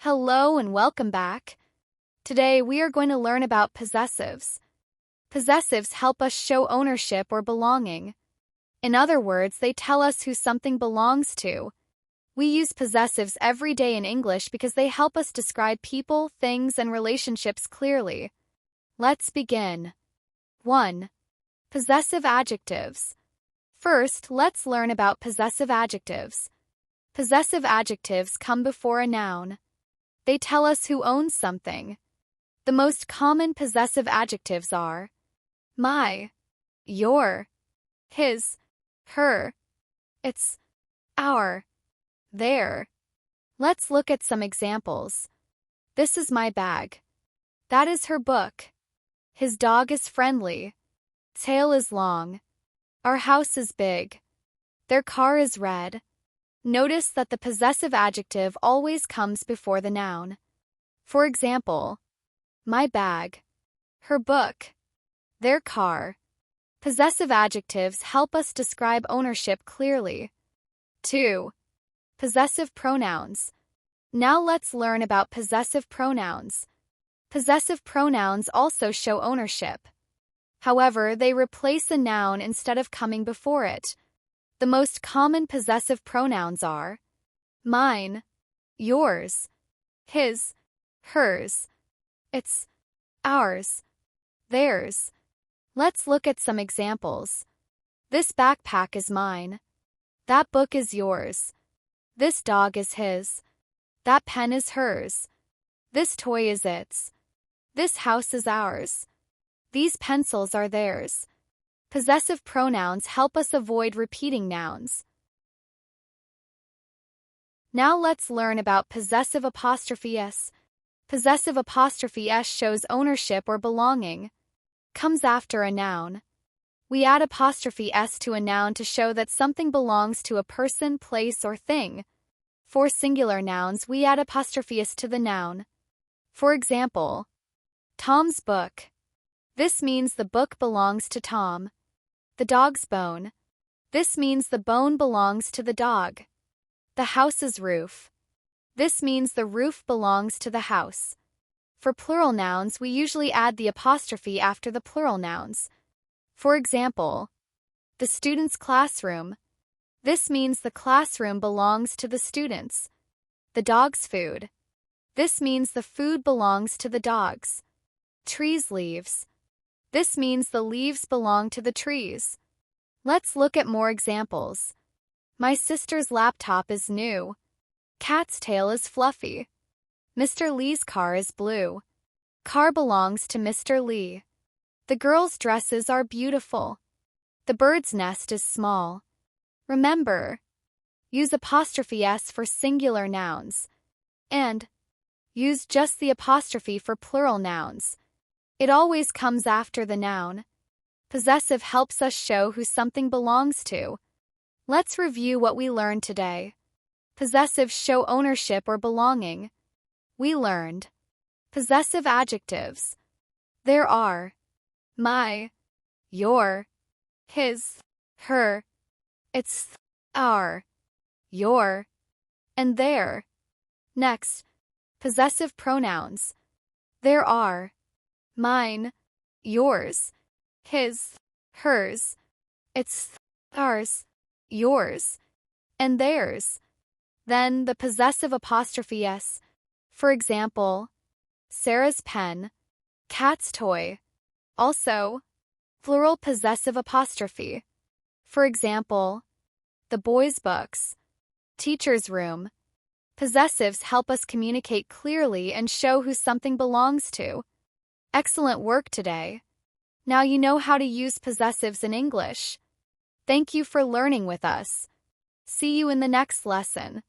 Hello and welcome back. Today we are going to learn about possessives. Possessives help us show ownership or belonging. In other words, they tell us who something belongs to. We use possessives every day in English because they help us describe people, things, and relationships clearly. Let's begin. 1. Possessive adjectives. First, let's learn about possessive adjectives. Possessive adjectives come before a noun. They tell us who owns something. The most common possessive adjectives are my, your, his, her, its, our, their. Let's look at some examples. This is my bag. That is her book. His dog is friendly. Tail is long. Our house is big. Their car is red. Notice that the possessive adjective always comes before the noun. For example, my bag, her book, their car. Possessive adjectives help us describe ownership clearly. 2. Possessive pronouns. Now let's learn about possessive pronouns. Possessive pronouns also show ownership. However, they replace a noun instead of coming before it. The most common possessive pronouns are mine, yours, his, hers, its, ours, theirs. Let's look at some examples. This backpack is mine. That book is yours. This dog is his. That pen is hers. This toy is its. This house is ours. These pencils are theirs. Possessive pronouns help us avoid repeating nouns. Now let's learn about possessive apostrophe s. Possessive apostrophe s shows ownership or belonging. Comes after a noun. We add apostrophe s to a noun to show that something belongs to a person, place, or thing. For singular nouns, we add apostrophe s to the noun. For example, Tom's book. This means the book belongs to Tom. The dog's bone. This means the bone belongs to the dog. The house's roof. This means the roof belongs to the house. For plural nouns, we usually add the apostrophe after the plural nouns. For example, the student's classroom. This means the classroom belongs to the students. The dog's food. This means the food belongs to the dogs. Tree's leaves. This means the leaves belong to the trees. Let's look at more examples. My sister's laptop is new. Cat's tail is fluffy. Mr. Lee's car is blue. Car belongs to Mr. Lee. The girl's dresses are beautiful. The bird's nest is small. Remember, use apostrophe s for singular nouns, and use just the apostrophe for plural nouns. It always comes after the noun. Possessive helps us show who something belongs to. Let's review what we learned today. Possessives show ownership or belonging. We learned possessive adjectives. There are my, your, his, her, its, our, your, and their. Next, possessive pronouns. There are mine, yours, his, hers, its, ours, yours, and theirs. Then the possessive apostrophe s. For example, Sarah's pen, cat's toy. Also, plural possessive apostrophe. For example, the boys' books, teacher's room. Possessives help us communicate clearly and show who something belongs to. Excellent work today. Now you know how to use possessives in English. Thank you for learning with us. See you in the next lesson.